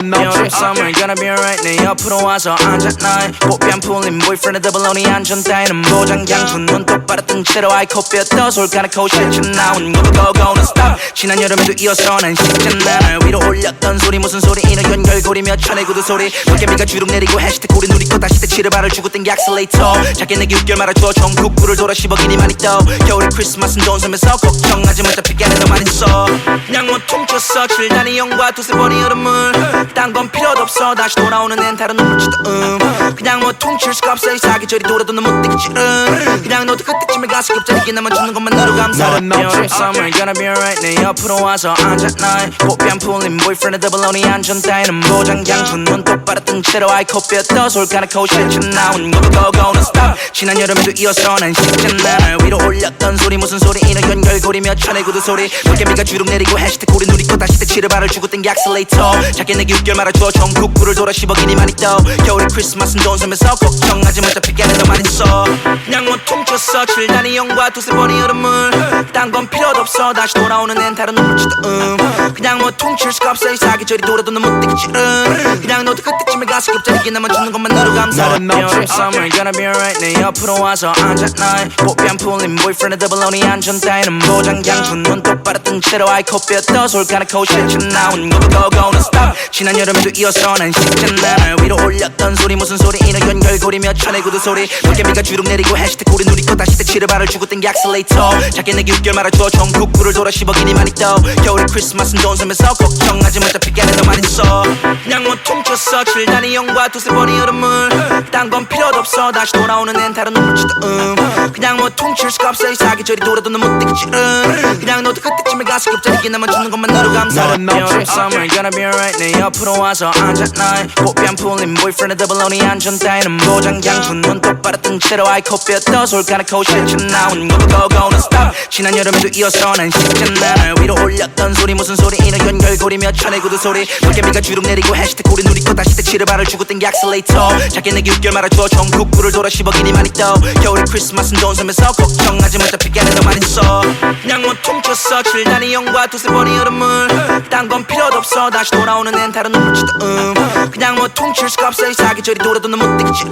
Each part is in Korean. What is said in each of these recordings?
Summer gonna be alright 내 옆으로 와서 앉아 나의 꽃뱀 풀린 boyfriend의 더블로니 안전 따위는 보장량 눈 똑바로 뜬 채로 아이코피어 떠 솔까놓고 실천 나온 go go go는 stop 지난 여름에도 이어서 난 식잖아 날 위로 올렸던 소리 무슨 소리 이너 연결고리며 천의 구두 소리 물개미가 주룩 내리고 해시태그 우리 누리고 다시 대치를 발을 주고 땡기 악셀레이터 작게 내게 6개월 말아줘 전국구를 돌아 10억이니 많이 떠 겨울에 크리스마스는 돈 쓰면서 걱정하지 마 어차피 깨는 너만 있어 그냥 뭐 퉁쳤어 7단의 영과 두세 번의 여름을 딴 건 필요도 없어 다시 돌아오는 앤 다른 눈물치도 그냥 뭐 퉁칠 수가 없어 이 사계절이 돌아도 넌 못 되겠지 그냥 너도 그때쯤에 가서 급자리게 남아주는 것만으로 감사해 Summer gonna be alright 내 옆으로 와서 앉아 나의 꽃뱀 풀린 boyfriend의 더블로니 안전 따위는 보장량 눈 똑바로 뜬 채로 아이코피어 떠 솔까놓고 실천 나온 go go go는 stop 지난 여름에도 이어서 난 식잖아 날 위로 올렸던 소리 무슨 소리 이너 연결고리며 천의 구두 소리 물개미가 주룩 내리고 해시태그 우리 누리고 다시 대치를 발을 주고 땡기 악셀레이터 작게 내게 6개월 말아줘 전국구를 돌아 10억이니 많이 떠 겨울에 크리스마스는 돈 쓰면서 걱정하지 마 어차피 깨는 너만 있어 그냥 뭐 퉁쳤어 7단의 영과 두세 번의 여름을 딴 건 필요도 없어 다시 돌아오는 앤 다른 눈물치도 그냥 뭐 퉁칠 수가 없어 이 사계절이 돌아도 넌 못 되겠지 그냥 너도 그때쯤에 가서 급자리게 남아주는 것만으로 감사해 Summer gonna be alright 내 옆으로 와서 앉아 나의 꽃뱀 풀린 boyfriend의 더블로니 안전 따위는 보장량 눈 똑바로 뜬 채로 아이코피어 떠 솔까놓고 실천 나온 go go go는 stop 지난 여름에도 이어서 난 식잖아 날 위로 올렸던 소리 무슨 소리 이너 연결고리며 천의 구두 소리 물개미가 주룩 내리고 해시태그 우리 누리고 다시 대치를 발을 주고 땡기 악셀레이터 작게 내게 6개월 말아줘 전국구를 돌아 10억이니 많이 떠 겨울에 크리스마스는 돈 쓰면서 걱정하지 마 어차피 깨는 너만 있어 그냥 뭐 퉁쳤어 7단의 영과 두세 번의 여름을 딴 건 필요도 없어 다시 돌아오는 앤 다른 눈물치도 그냥 뭐 퉁칠 수가 없어 이 사계절이 돌아도 넌 못 되겠지 그냥 너도 그때쯤에 가서 급자리게 남아주는 것만으로 감사해 Summer gonna be alright 내 옆으로 와서 앉아 나의 꽃뱀 풀린 boyfriend의 더블로니 안전 따위는 보장량 눈 똑바로 뜬 채로 아이코피어 떠 솔까놓고 실천 나온 go go go는 stop 지난 여름에도 이어서 난 식잖아 날 위로 올렸던 소리 무슨 소리 이너 연결고리며 천의 구두 소리 물개미가 주룩 내리고 해시태그 우리 누리고 다시 대치를 발을 주고 땡기 악셀레이터 작게 내게 6개월 말아줘 전국구를 돌아 10억이니 많이 떠 겨울에 크리스마스는 돈 쓰면서 걱정하지 마 어차피 깨는 너만 있어 그냥 뭐 퉁쳤어 7단의 영과 두세 번의 여름을 딴 건 필요도 없어 다시 돌아오는 앤 다른 눈물치도 그냥 뭐 퉁칠 수가 없어 이 사계절이 돌아도 넌 못 되겠지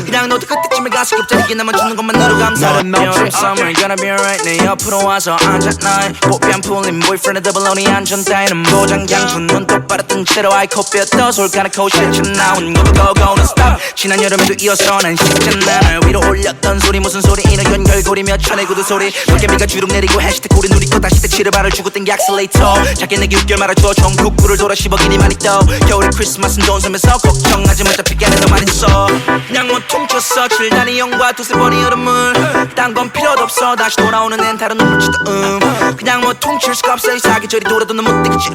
그냥 너도 그때쯤에 가서 급자리게 남아주는 것만으로 감사해 Summer gonna be alright 내 옆으로 와서 앉아 나의 꽃뱀 풀린 boyfriend의 더블로니 안전 따위는 보장량 눈 똑바로 뜬 채로 아이코피어 떠 솔까놓고 실천 나온 go go go는 stop 지난 여름에도 이어서 난 식잖아 날 위로 올렸던 소리 무슨 소리 이너 연결고리며 천의 구두 소리 물개미가 주룩 내리고 해시태그 우리 누리고 다시 대치를 발을 주고 땡기 악셀레이터 작게 내게 6개월 말아줘 전국구를 돌아 10억이니 많이 떠 겨울에 크리스마스는 돈 쓰면서 걱정하지 마 어차피 깨는 너만 있어 그냥 뭐 퉁쳤어 7단의 영과 두세 번의 여름을 딴 건 필요도 없어 다시 돌아오는 앤 다른 눈물치도 그냥 뭐 퉁칠 수가 없어 이 사계절이 돌아도 넌 못 되겠지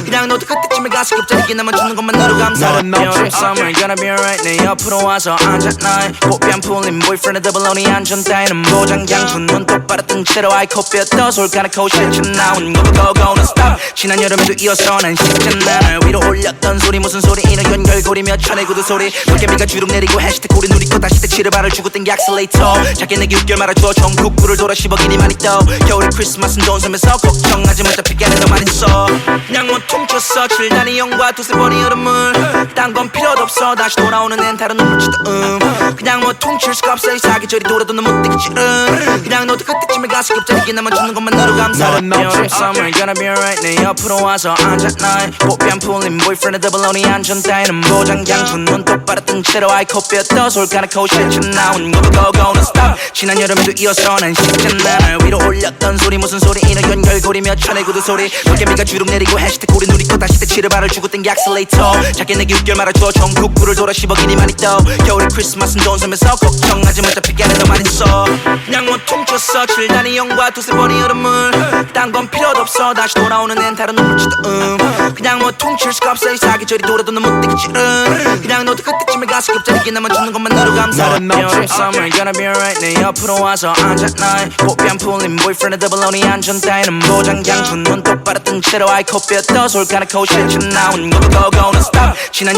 그냥 너도 그때쯤에 가서 급자리게 남아주는 것만으로 감사해 Summer gonna be alright 내 옆으로 와서 앉아 나의 꽃뱀 풀린 boyfriend의 더블로니 안전 따위는 보장량 눈 똑바로 뜬 채로 아이코피어 떠 솔까놓고 실천 나온 go go go는 stop 지난 여름에도 이어서 난 식잖아 날 위로 올렸던 소리 무슨 소리 이너 연결고리며 천의 구두 소리 물개미가 주룩 내리고 해시태그 우리 누리고 다시 대치를 발을 주고 땡기 악셀레이터 작게 내게 6개월 말아줘 전국구를 돌아 10억이니 많이 떠 겨울에 크리스마스는 돈 쓰면서 걱정하지 마 어차피 깨는 너만 있어 그냥 뭐 퉁쳤어 7단의 영과 두세 번의 여름을 딴 건 필요도 없어 다시 돌아오는 앤 다른 눈물치도 그냥 뭐 퉁칠 수가 없어 이 사계절이 돌아도 넌 못 되겠지 그냥 너도 그때쯤에 가서 급자리게 남아주는 것만으로 감사해 Summer gonna be alright 내 옆으로 와서 앉아 나의 꽃뱀 풀린 boyfriend의 더블로니 안전 따위는 보장량 눈 똑바로 뜬 채로 아이코피어 떠 솔까놓고 실천 나온 go go go는 stop 지난 여름에도 이어서 난 식잖아 날 위로 올렸던 소리 무슨 소리 이너 연결고리며 천의 구두 소리 물개미가 주룩 내리고 해시태그 우리 누리고 다시 대치를 발을 주고 땡기 악셀레이터 작게 내게 6개월 말아줘 전국구를 돌아 10억이니 많이 떠 겨울에 크리스마스는 돈 쓰면서 걱정하지 마 어차피 깨는 너만 있어 그냥 뭐 퉁쳤어 7단의 영과 두세 번의 여름을 딴 건 필요도 없어 다시 돌아오는 앤 다른 눈물치도 그냥 뭐 퉁칠 수가 없어 이 사계절이 돌아도 넌 못 되겠지 그냥 너도 그때쯤에 가서 급자리게 남아주는 것만으로 감사해 Summer gonna be alright 내 옆으로 와서 앉아 나의 꽃뱀 풀린 boyfriend의 더블로니 안전 따위는 보장량 눈 똑바로 뜬 채로 아이코피어 떠 솔까놓고 실천 나온 go go go는 stop 지난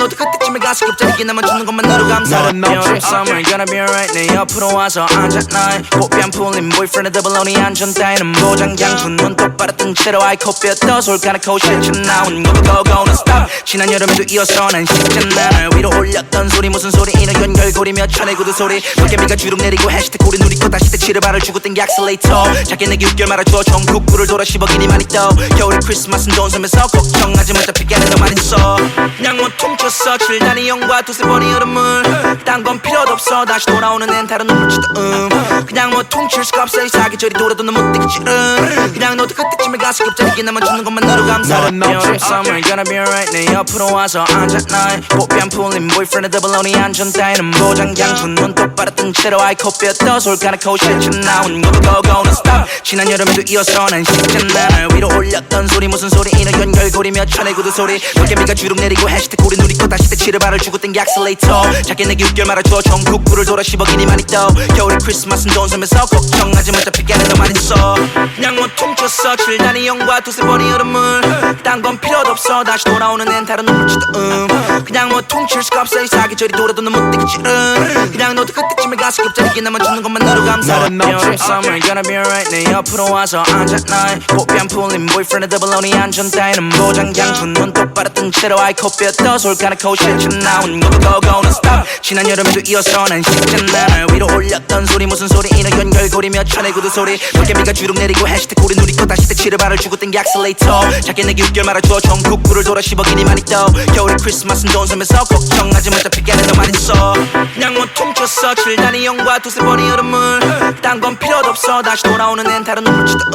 너도 그때쯤에 가서 겹자리게 나만 주는 것만으로 감사해 Summer gonna be alright 내 옆으로 와서 앉아 나의 꽃뱀 풀린 boyfriend의 더블로니 안전 따위는 보장 양푼 눈 똑바로 뜬 채로 아이코피어 떠 솔까놓고 실천 나온 go go go no stop 지난 여름에도 이어서 난 식잖아 날 위로 올렸던 소리 무슨 소리 이너 연결고리며 천의 구두 소리 도깨비가 주룩 내리고 해시태그 우리 누리고 다시 대치를 발을 주고 땡기 악셀레이터 작게 내게 6개월 말아줘 전국구를 돌아 10억이니 많이 떠 겨울에 크리스마스는 돈 쓰면서 걱정하지 마 잡히게 하는 너만 있어 그냥 뭐 퉁쳤어 7단의 영과 두세 번의 흐름을 딴 건 필요도 없어 다시 돌아오는 앤 다른 눈물치도 그냥 뭐 퉁칠 수가 없어 이 사계절이 돌아도 너 못 되겠지른 그냥 너도 그때쯤에 가서 겹자리게 나만 주는 것만으로 감사해 Summer gonna be alright 내 옆으로 와서 앉아 나의 꽃뱀 풀린 boyfriend의 더블로니 안전 따위는 보장 양푼 눈 똑바로 뜬 채로 아이코피어 떠 솔까놓고 실천 나온 go go go no stop 지난 여름에도 이어서 난 식잖아 날 위로 올렸던 소리 무슨 소리 이너 연결고리며 천의 구두 소리 도깨비가 주룩 내리고 해시태그 우리 누리고 다시 대치를 발을 주고 땡기 악셀레이터 작게 내게 6개월 말아줘 전국구를 돌아 10억이니 많이 떠 겨울에 크리스마스는 돈 쓰면서 걱정하지 마 잡히게 하는 너만 있어 그냥 뭐 퉁쳤어 7단의 영과 두세 번의 흐름을 딴 건 필요도 없어 다시 돌아오는 앤 다른 눈물치도 그냥 뭐 퉁칠 수가 없어 이 사계절이 돌아도 너 못 되겠지른 그냥 너도 그때쯤에 가서 급자리게 남아 주는 것만으로 감사해. You're summer gonna be alright. 내 옆으로 와서 앉아 나의 꽃뺨 풀린 boyfriend의 더블로니 안전 따위는 보장 양푼 눈 똑바로 뜬 채로 아이 코뼈 솔까놓고 실증 나온 것도 고는 stop. 지난 여름에도 이어서 난 식잖아. 날 위로 올렸던 소리 무슨 소리 이너 연결고리며 천의 구두 소리 물개미가 주룩 내리고 해시태그 우리 누리고 다시 대치를 발을 주고 땡기 액셀레이터 작게 내게 6개월 말아줘 전국구를 돌아 10억이니 많이 떠 겨울에 크리스마스는 좋은 섬에서 걱정하지 마 어차피 걔네 너 많이 써 그냥 못 퉁쳤어 7단의 영과 두세 번의 여름을 딴 건 필요도 없어 다시 돌아오는 앤 다른 눈물치도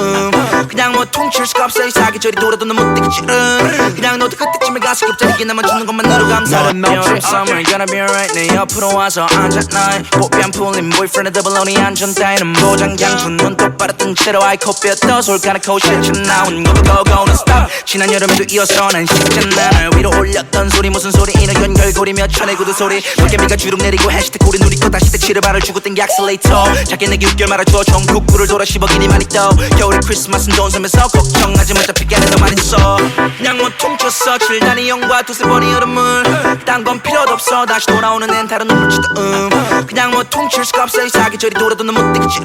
그냥 못 퉁칠 수가 없어 이 사계절이 돌아도 넌 못 되겠지 그냥 너도 그때쯤에 가서 급자리게 남아 주는 것만으로 감사해. You're summer gonna be alright. 내 옆으로 와서 앉아 나의 꽃뺨 풀린 boyfriend의 더블로니 안전 따위는 보장 양푼 눈 똑바로 뜬 채로 아이 코뼈 솔까놓고 실증 나온 것도 고는 stop. 지난 여름에도 이어서 난 식잖아. 날 위로 올렸던 소리 무슨 소리 이너 연결고리며 천의 구두 소리 물개미가 주룩 내리고 해시태그 우리 누리고 다시 대치를 발을 주고 땡기 액셀레이터 작게 내게 6개월 말아줘 전국구를 돌아 10억이니 많이 떠 겨울에 크리스마스는 좋은 섬에서 걱정하지 마 어차피 걔네 너 많이 써 그냥 못 퉁쳤어 7단의 영과 두세 번의 여름을 딴 건 필요도 없어 다시 돌아오는 앤 다른 눈물치도 그냥 못 퉁칠 수가 없어 이 사계절이 돌아도 넌 못 되겠지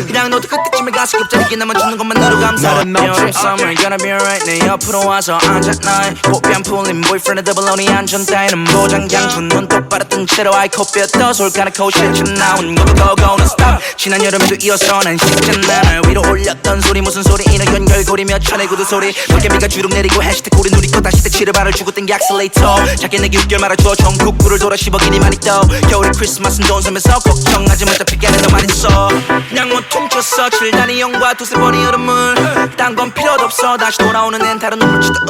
그냥 너도 그때쯤에 가서 급자리게 남아 주는 것만으로 감사해. You're summer gonna be alright. 내 옆으로 와서 앉아 나의 꽃뺨 풀린 boyfriend의 더블로니 안전 따위는 보장 양푼 눈 똑바로 뜬 채로 아이 코뼈 솔까놓고 실증 나온 것도 고는 stop. 지난 여름에도 이어서 난 식잖아. 날 위로 올렸던 소리 무슨 소리 이너 연결고리며 천의 구두 소리 물개미가 주룩 내리고 해시태그 우리 누리고 다시 대치를 발을 주고 땡기 액셀레이터 작게 내게 6개월 말아줘 전국구를 돌아 10억이니 많이 떠 겨울에 크리스마스는 좋은 섬에서 걱정하지 마 어차피 걔네 너 많이 써 그냥 못 퉁쳤어 7단의 영과 두세 번의 여름을 딴 건 필요도 없어 다시 돌아오는 앤 다른 눈물치도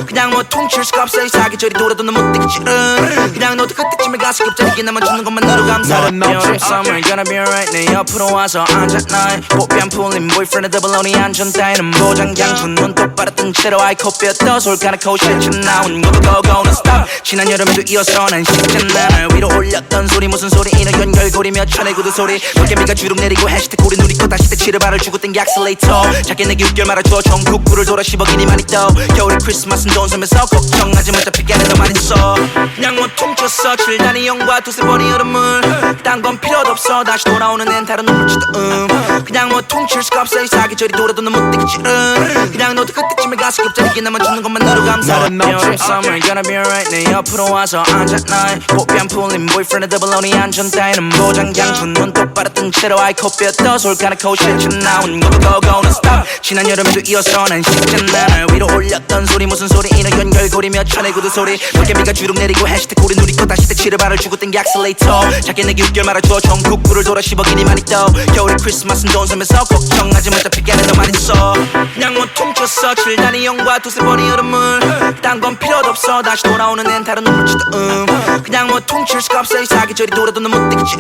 그냥 못 퉁칠 수가 없어 이 사계절이 돌아도 넌 못 되겠지 그냥 너도 그때쯤에 가서 급자리게 남아 주는 것만으로 감사해. You're summer gonna be alright. 내 옆으로 와서 앉아 나의 꽃뺨 풀린 boyfriend의 더블로니 안전 따위는 보장 양푼 눈 똑바로 뜬 채로 아이 코뼈 솔까놓고 실증 나온 것도 고는 stop. 지난 여름에도 이어서 난 식잖아. 날 위로 올렸던 소리 무슨 소리 이너 연결고리며 천의 구두 소리 물개미가 주룩 내리고 해시태그 우리 누리고 다시 대치를 발을 주고 땡기 액셀레이터 작게 내게 6개월 말아줘 전국구를 돌아 10억이니 많이 떠 겨울에 크리스마스는 좋은 섬에서 걱정하지 마 어차피 걔네 너 많이 써 그냥 못 퉁쳤어 7단의 영과 두세 번의 여름을 딴 건 필요도 없어 다시 돌아오는 앤 다른 눈물치도 그냥 못 퉁칠 수가 없어 이 사계절이 돌아도 넌 못 되겠지 그냥 너도 그때쯤에 가서 급자리게 남아 주는 것만으로 감사해. You're summer gonna be alright. 내 옆으로 와서 앉아 나의 꽃뺨 풀린 boyfriend의 더블로니 안전 따위는 보장 양푼 눈 똑바로 뜬 채로 아이 코뼈 솔까놓고 실증 나온 것도 고는 stop. 지난 여름에도 이어서 난 식잖아. 날 위로 올렸던 소리 무슨 소리 이너 연결고리며 천의 구두 소리 물개미가 주룩 내리고 해시태그 우리 누리고 다시 대치를 발을 주고 땡기 액셀레이터 작게 내게 6개월 말아줘 전국구를 돌아 10억이니 많이 떠 겨울에 크리스마스는 좋은 섬에서 걱정하지 마 어차피 걔네 너 많이 써 그냥 못 퉁쳤어 7단의 영과 두세 번의 여름을 딴 건 필요도 없어 다시 돌아오는 앤 다른 눈물치도 그냥 못 퉁칠 수가 없어 이 사계절이 돌아도 넌 못 되겠지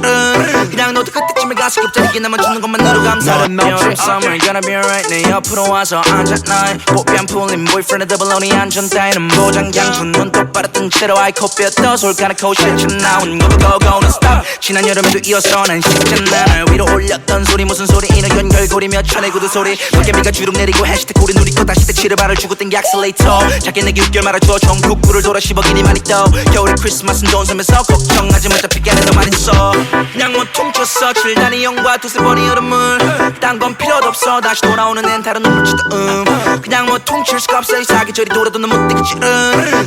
그냥 너도 그때쯤에 가서 급자리게 남아 주는 것만으로 감사해. You're summer gonna be alright. 내 옆으로 와서 앉아 나의 꽃뺨 풀린 boyfriend의 더블로니 안전 따위는 보장 양푼 눈 똑바로 뜬 채로 아이 코뼈 솔까놓고 실증 나온 것도 고는 stop. 지난 여름에도 이어서 난 식잖아. 날 위로 올렸던 소리 무슨 소리 이너 연결고리며 천의 구두 소리 물개미가 주룩 내리고 해시태그 우리 누리고 다시 대치를 발을 주고 땡기 액셀레이터 작게 내게 6개월 말아줘 전국구를 돌아 10억이니 많이 떠 겨울에 크리스마스는 좋은 섬에서 걱정하지 마 어차피 걔네 너 많이 써 그냥 못 퉁쳤어 7단의 영과 두세 번의 여름을 딴 건 필요도 없어 다시 돌아오는 앤 다른 눈물치도 그냥 못 퉁칠 수가 없어 이 사계절이 돌아도 넌 못 되겠지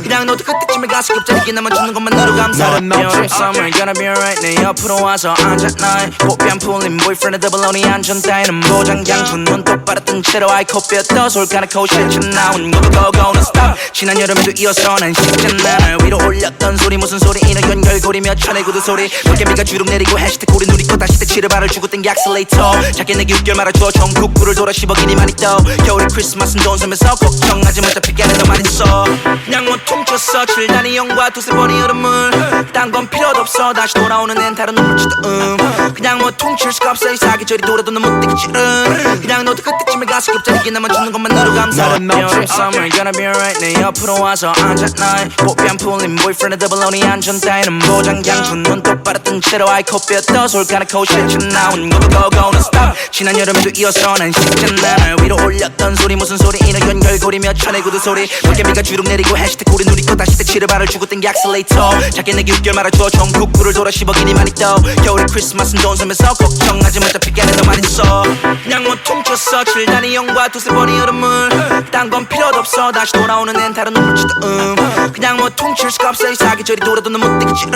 그냥 너도 그때쯤에 가서 급자리게 남아 주는 것만으로 감사해. You're summer gonna be alright. 내 옆으로 와서 앉아 나의 꽃뺨 풀린 boyfriend의 더블로니 안전 따위는 보장 양푼 눈 똑바로 뜬 채로 아이 코뼈 솔까놓고 실증 나온 것도 고는 stop. 지난 여름에도 이어서 난 식잖아. 날 위로 올렸던 소리 무슨 소리 이너 연결고리며 천의 구두 소리 물개미가 주룩 내리고 해시태그 우리 누리고 다시 대치를 발을 주고 땡기 액셀레이터 작게 내게 6개월 말아줘 전국구를 돌아 10억이니 많이 떠 겨울에 크리스마스는 좋은 섬에서 걱정하지 마 어차피 걔네 너 많이 써 그냥 못 퉁쳤어 7단의 영과 두세 번의 여름을 딴 건 필요도 없어 다시 돌아오는 앤 다른 눈물치도 그냥 못 퉁칠 수가 없어 이 사계절이 돌아도 넌 못 되겠지 그냥 너도 그때쯤에 가서 급자리게 남아 주는 것만으로 감사해. You're summer gonna be alright. 내 옆으로 와서 앉아 나의 꽃뺨 풀린 boyfriend의 더블로니 안전 따위는 보장 양푼 눈 똑바로 뜬 채로 아이 코뼈 솔까놓고 실증 나온 것도 고는 stop. 지난 여름에도 이어서 난 식잖아. 날 위로 올렸던 소리 무슨 소리 이너 연결고리며 천의 구두 소리 물개미가 주룩 내리고 해시태그 우리 누리고 다시 대치를 발을 주고 땡기 액셀레이터 작게 내게 6개월 말아줘 전국구를 돌아 10억이니 많이 말이죠 겨울에 크리스마스는 좋은 섬에서 걱정하지 마 잡히게 하는 너만 있어 그냥 뭐 퉁쳤어 7단의 영과 두세 번의 여름을 딴 건 필요도 없어 다시 돌아오는 앤 다른 눈물치도 그냥 뭐 퉁칠 수가 없어 이 사계절이 돌아도 넌 못 되겠지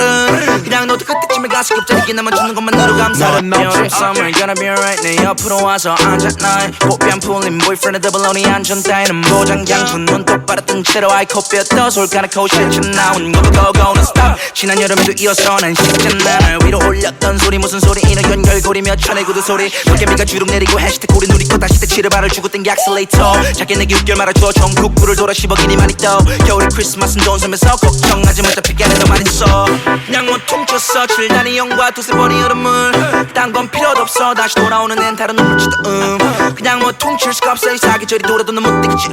그냥 너도 그때쯤에 가서 급자리게 나만 주는 것만으로 감사해 You're summer gonna be alright 내 옆으로 와서 앉아 나의 꽃비 안 풀린 boyfriend 더블로니 안전 따위는 보장 양푼 눈 똑바로 뜬 채로 아이 코피었다 솔까놓고 실천 나온 것도 고는 stop 지난 여름에도 이어서 난 식잖아 날 위로 올렸던 소리 무슨 소리 이는 연결고리며 천의 구두 소리 물개미가 주룩 내리고 해시태그 우리 누리고 다시 택시를 발을 주고 땡기 액셀레이터 작게 내기 6개월 말아줘 전국구를 돌아 10억이니 많이 떠 겨울에 크리스마스는 좋은 섬에서 걱정하지 마 잡히게 하는 너만 있어 그냥 뭐 퉁쳤어 7단의 영과 두세 번의 여름을 딴 건 필요도 없어 다시 돌아오는 앤 다른 눈물치도 그냥 뭐 퉁칠 수가 없어 이 사계절이 돌아도 넌 못 되겠지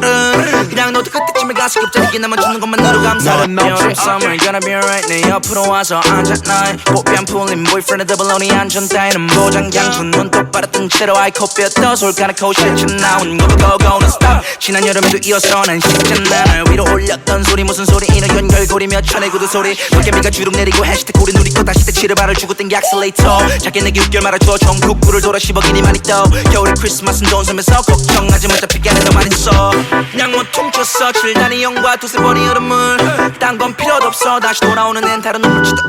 그냥 너도 그때쯤에 가서 급자리게 나만 주는 것만으로 감사해 You're summer gonna be alright 내 옆으로 와서 앉아 나의 꽃비 안 풀린 boyfriend 더블로니 안전 따위는 보장 양푼 눈 똑바로 뜬 채로 아이 코피었다 솔까놓고 실천 나온 것도 고는 stop 지난 여름에도 이어서 난 식잖아 날 위로 올렸던 소리 무슨 소리 이는 연결고리며 천의 구두 소리 물개미가 주룩 내리고 해시태그 우리 누리고 다시 택시를 발을 주고 땡기 액셀레이터 작게 내기 6개월 말아줘 전국구를 돌아 10억이니 많이 떠 겨울에 크리스마스는 좋은 섬에서 걱정하지 마 잡히게 하는 너만 있어 그냥 뭐 퉁쳤어 7단의 영과 두세 번의 여름을 딴 건 필요도 없어 다시 돌아오는 앤 다른 눈물치도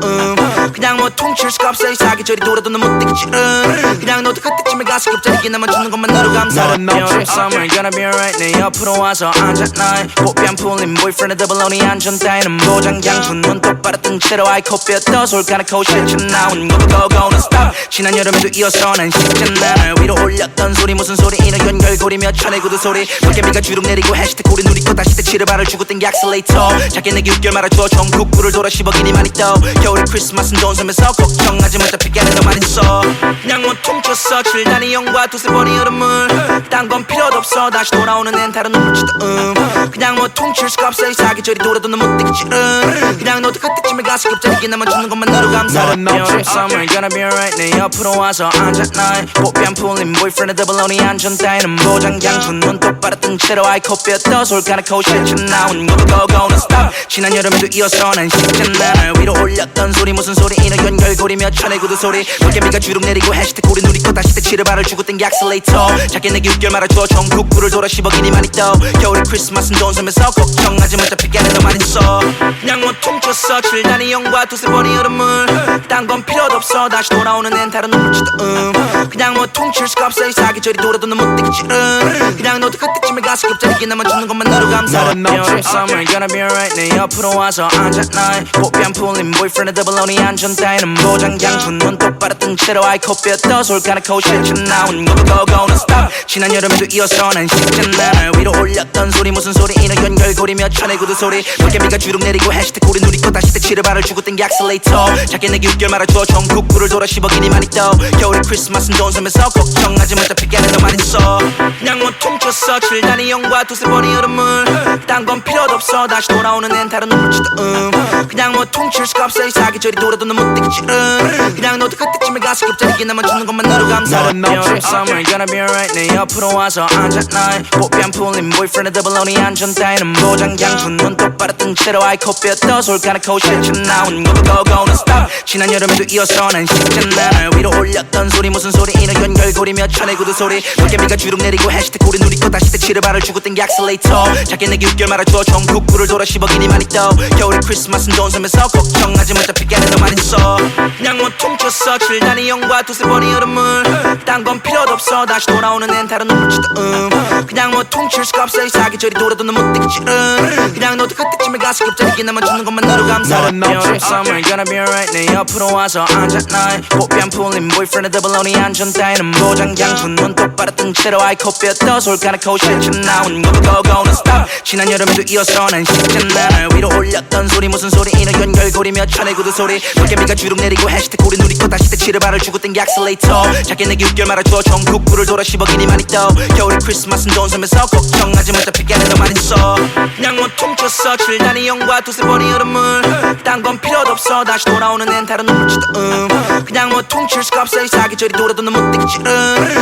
그냥 뭐 퉁칠 수가 없어 이 사계절이 돌아도 넌 못 되겠지 그냥 너도 그때쯤에 가서 급자리게 나만 주는 것만으로 감사해 You're summer gonna be alright 내 옆으로 와서 앉아 나의 꽃비 안 풀린 boyfriend 더블로니 안전 따위는 보장 양푼 눈 똑바로 뜬 채로 아이 코피었다 솔까놓고 실천 나온 것도 고는 stop 지난 여름에도 이어서 난 식잖아 날 위로 올렸던 소리 무슨 소리 이는 연결고리며 천의 구두 소리 물개미가 주룩 내리고 해시태그 우리 누리고 다시 택시를 발을 주고 땡기 액셀레이터 작게 내기 6개월 말아줘 전국구를 돌아 10억이니 많이 떠 겨울에 크리스마스는 좋은 섬에서 걱정하지 마 잡히게 하는 너만 있어 그냥 뭐 퉁쳤어 7단의 영과 두세 번의 여름을 딴 건 필요도 없어 다시 돌아오는 앤 다른 눈물치도 그냥 뭐 퉁칠 수가 없어 이 사계절이 돌아도 넌 못 되겠지 그냥 너도 그때쯤에 가서 급자리게 나만 주는 것만으로 감사해 You're summer gonna be alright 내 옆으로 와서 앉아 나의 꽃비 안 풀린 boyfriend 더블로니 안전 따위는 보장 양푼 눈 똑바로 뜬 채로 아이 코피었다 솔까놓고 실천 나온 것도 고는 stop 지난 여름에도 이어서 난 식잖아 날 위로 올렸던 소리 무슨 소리 이는 연결고리며 천의 구두 소리 물개미가 주룩 내리고 해시태그 우리 누리고 다시 택시를 발을 주고 땡기 액셀레이터 작게 내기 6개월 말아줘 전국구를 돌아 10억이니 많이 떠 겨울에 크리스마스는 좋은 섬에서 걱정하지 마 잡히게 하는 너만 있어 그냥 뭐 퉁쳤어 7단의 영과 두세 번의 여름을 딴 건 필요도 없어 다시 돌아오는 앤 다른 눈물치도 그냥 뭐 퉁칠 수가 없어 이 사계절이 돌아도 넌 못 되겠지 그냥 너도 그때쯤에 가서 급자리게 나만 주는 것만으로 감사해 You're summer gonna be alright 내 옆으로 와서 앉아 나의 꽃비 안 풀린 boyfriend 더블로니 안전 따위는 보장 양푼 눈 똑바로 뜬 채로 아이 코피었다 솔까놓고 실천 나온 것도 고는 stop 지난 여름에도 이어서 난 식잖아 날 위로 올렸던 소리 무슨 소리 이는 연결고리며 천의 구두 소리 물개미가 주룩 내리고 해시태그 우리 누리고 다시 택시를 발을 주고 땡기 액셀레이터 작게 내기 6개월 말아줘 전국구를 돌아 10억이니 많이 떠 겨울에 크리스마스는 좋은 섬에서 걱정하지 마 잡히게 하는 너만 있어 그냥 뭐 퉁쳤어 7단의 영과 두세 번의 여름을 딴 건 필요도 없어 다시 돌아오는 앤 다른 눈물치도 그냥 뭐 퉁칠 수가 없어 이 사계절이 돌아도 넌 못 되겠지 그냥 너도 그때쯤에 가서 급자리게 나만 주는 것만으로 감사해 You're summer gonna be alright 내 옆으로 와서 앉아 나의 꽃비 안 풀린 boyfriend 더블로니 안전 따위는 보장 양푼 눈 똑바로 뜬 채로 아이 코피었다 솔까놓고 실천 나온 것도 고는 stop 지난 여름에도 이어서 난 식잖아 날 위로 올렸던 소리 무슨 소리 이는 연결고리며 천의 구두 소리 물개미가 주룩 내리고 해시태그 우리 누리고 다시 택시를 발을 주고 땡기 액셀레이터 작게 내기 6개월 말아줘 전국구를 돌아 10억이니 많이 떠 겨울에 크리스마스는 좋은 섬에서 걱정하지 마 잡히게 하는 너만 있어 그냥 뭐 퉁쳤어 7단의 영과 두세 번의 여름을 딴 건 필요도 없어 다시 돌아오는 앤 다른 눈물치도 그냥 뭐 퉁칠 수가 없어 이 사계절이 돌아도 넌 못 되겠지 그냥 너도 그때쯤에 가서 급자리게 나만 주는 것만으로 감사해 You're summer gonna be alright 내 옆으로 와서 앉아 나의 꽃비 안 풀린 boyfriend 더블로니 안전 따위는 보장 양푼 눈 똑바로 뜬 채로 아이 코피었다 솔까놓고 실천 나온 것도 고는 stop 지난 여름에도 이어서 난 식잖아 날 위로 올렸던 소리 무슨 소리 이는 연결고리며 천의 구두 소리 물개미가 주룩 내리고 해시태그 우리 누리고 다시 택시를 발을 주고 땡겨 액셀레이터 작게 내게 6개월 말아줘 전국구를 돌아 10억이니 많이 떠 겨울에 크리스마스는 돈 쓰면서 걱정하지 마 잡히게는 너만 있어 그냥 못 퉁쳤어 7단의 영과 두세 번의 여름을 딴 건 필요도 없어 다시 돌아오는 앤 다른 눈물치도 그냥 못 퉁칠 수가 없어 이 사계절이 돌아도 넌 못 되겠지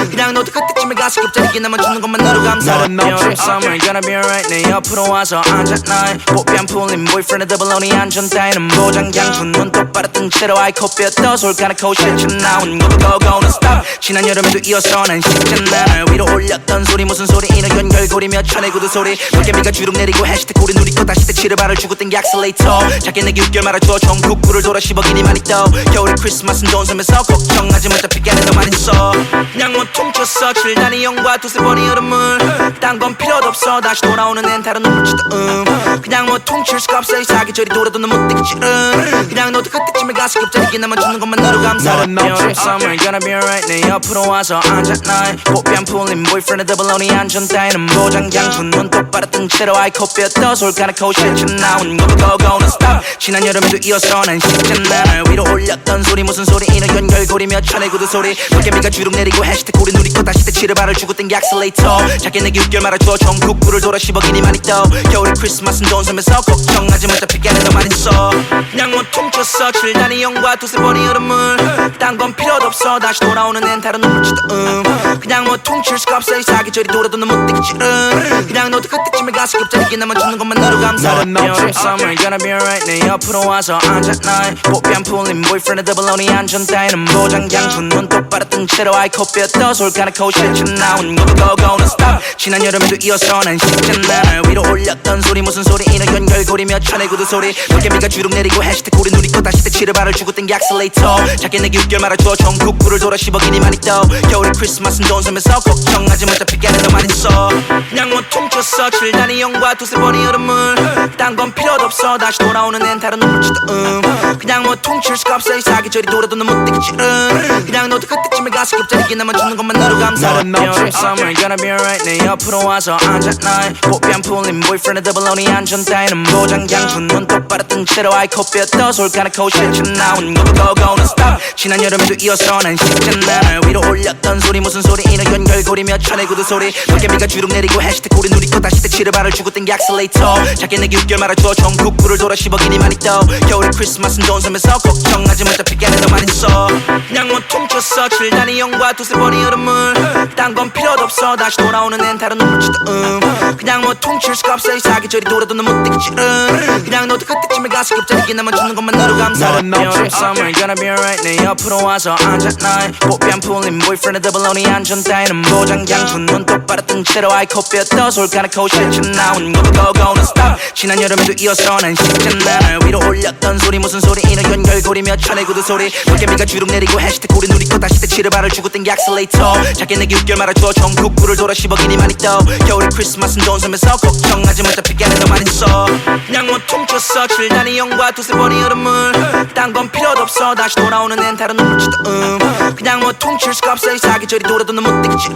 그냥 너도 그때쯤에 가서 급자리게 나만 주는 것만 너로 감사해 Merry summer gonna be alright 내 옆으로 와서 앉아 나의 꽃비 안 풀린 boyfriend 더블로니 안전 따위는 보장장군 눈 똑바로 뜬 채로 아이 코뼈 솔까놓고 실천 나온 고고고는 stop 지난 여름에도 이어서 난 쉽잖아 날 위로 올렸던 소리 무슨 소리 이는 연결고리며 천의 구두 소리 물개미가 주룩 내리고 해시태ግ 우리 누리고 다시 대치를 발을 주고 땡겨 액셀레이터 작게 내게 6개월 말아줘 전국구를 돌아 10억이니 많이 떠 겨울에 크리스마스는 돈 쓰면서 걱정하지 마 잡히게는 너만 있어 그냥 못 퉁쳤어 7단의 영과 두세 번의 여름을 딴 건 필요도 없어 다시 돌아오는 앤 다른 눈물치도 그냥 못 퉁칠 수가 없어 이 사계절이 돌아도 넌 못 되겠지 그냥 너도 그때쯤에 가서 급자리게 나만 주는 것만 너로 감사해 Merry summer gonna be alright 내 옆으로 와서 앉아 나의 꽃비 안 풀린 boyfriend 더블로니 안전 따위는 보장장군 눈 똑바로 뜬 채로 아이 코뼈 솔까놓고 실천 나온 고고고는 stop 지난 여름에도 이어서 난 쉽잖아 날 위로 올렸던 소리 무슨 소리 이는 연결고리며 천의 구두 소리 물개미가 주룩 내리고 해시태ግ 우리 누리고 다시 대치를 발을 주고 땡겨 액셀레이터 작게 내게 6개월 말아줘 전국구를 돌아 10억이니 많이 떠 겨울에 크리스마스는 돈 쓰면서 걱정하지 마 잡히게는 너만 있어 그냥 못 퉁쳤어 7단의 영과 두세 번의 여름을 딴 건 필요도 없어 다시 돌아오는 앤 다른 눈물치도 그냥 못 퉁칠 수가 없어 이 사계절이 돌아도 넌 못 되겠지 그냥 너도 그때쯤에 가서 급자리게 나만 주는 것만 너로 감사해 Merry summer gonna be alright 내 옆으로 와서 앉아 나의 꽃비 안 풀린 boyfriend 더블로니 안전 따위는 보장장군 눈 똑바로 뜬 채로 아이 코뼈 솔까놓고 실천 나온 고고고는 stop 지난 여름에도 이어서 난 쉽잖아 날 위로 올렸던 소리 무슨 소리 이는 연결고리며 천의 구두 소리 물개미가 주룩 내리고 해시태ግ 우리 누리고 다시 대치를 발을 주고 땡겨 액셀레이터 작게 내게 6개월 말아줘 전국구를 돌아 10억이니 많이 떠 겨울에 크리스마스는 돈 쓰면서 걱정하지 마 잡히게는 너만 있어 그냥 못 퉁쳤어 7단의 영과 두세 번의 여름을 딴 건 필요도 없어 다시 돌아오는 앤 다른 눈물치도 그냥 못 퉁칠 수가 없어 이 사계절이 돌아도 넌 못 되겠지 그냥 너도 그때쯤에 가서 급자리게 나만 주는 것만 너로 감사해 Merry summer gonna be alright 내 옆으로 와서 앉아 나의 꽃비 안 풀린 boyfriend 더블로니 안전 따위는 보장장군 눈 똑바로 뜬 채로 아이 코뼈 솔까놓고 실천 나온 고고고는 stop 지난 여름에도 이어서 난 쉽잖아 날 위로 올렸던 소리 무슨 소리 이는 연결고리며 천의 구두 소리 물개미가 주룩 내리고 해시태ግ 우리 누리고 다시 대치를 발을 주고 땡겨 액셀레이터 작게 내게 6개월 말아줘 전국구를 돌아 10억이니 많이 떠 겨울에 크리스마스는 돈 쓰면서 걱정하지 마 잡히게는 너만 있어 그냥 못 퉁쳤어 7단의 영과 두세 번의 여름을 딴 건 필요도 없어 다시 돌아오는 앤 다른 눈물치도 그냥 못 퉁칠 수가 없어 이 사계절이 돌아도 넌 못 되겠지 그냥 너도 그때쯤에 가서 급자리게 나만 주는 것만 너로 감사해 Merry summer gonna be alright 내 옆으로 와서 앉아 나의 꽃비 안 풀린 boyfriend 더블로니 안전 따위는 보장장군 눈 똑바로 뜬 채로 아이 코뼈 솔까놓고 실천 나온 고고고는 stop 지난 여름에도 이어서 난 쉽잖아 날 위로 올렸던 소리 무슨 소리 이는 연결고리며 천의 구두 소리 물개미가 주룩 내리고 해시태ግ 우리 누리고 다시 대치를 발을 주고 땡겨 액셀레이터 작게 내게 6개월 말아줘 전국구를 돌아 10억이니 많이 떠 겨울에 크리스마스는 돈 쓰면서 걱정하지 마 잡히게는 너만 있어 그냥 못 퉁쳤어 7단의 영과 두세 번의 여름을 딴 건 필요도 없어 다시 돌아오는 앤 다른 눈물치도 그냥 못 퉁칠 수가 없어 이 사계절이 돌아도 넌 못 되겠지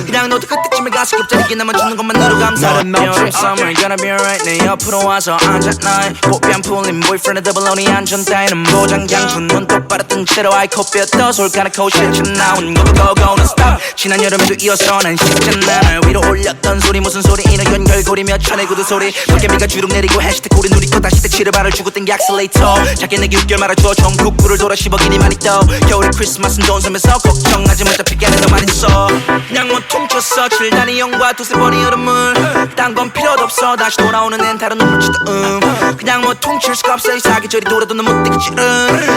그냥 너도 그때쯤에 가서 급자리게 나만 주는 것만 너로 감사해 Merry summer gonna be alright 내 옆으로 와서 앉아 나의 꽃비 안 풀린 boyfriend 더블로니 안전 따위는 보장장군 눈 똑바로 뜬 채로 아이 코뼈 솔까놓고 실천 나온 고고고는 stop 지난 여름에도 이어서 난 쉽잖아 날 위로 올렸던 소리 무슨 소리 이는 연결고리며 천의 구두 소리 물개미가 주룩 내리고 해시태ግ 우리 누리고 다시 대치를 발을 주고 땡겨 액셀레이터 작게 내게 6개월 말아줘 전국구를 돌아 10억이니 많이 떠 겨울에 크리스마스는 돈 쓰면서 걱정하지 마 잡히게는 너만 있어 그냥 못 퉁쳤어 7단의 영과 두세 번의 여름을 딴 건 필요도 없어 다시 돌아오는 앤 다른 눈물치도 그냥 못 퉁칠 수가 없어 이 사계절이 돌아도 넌 못 되겠지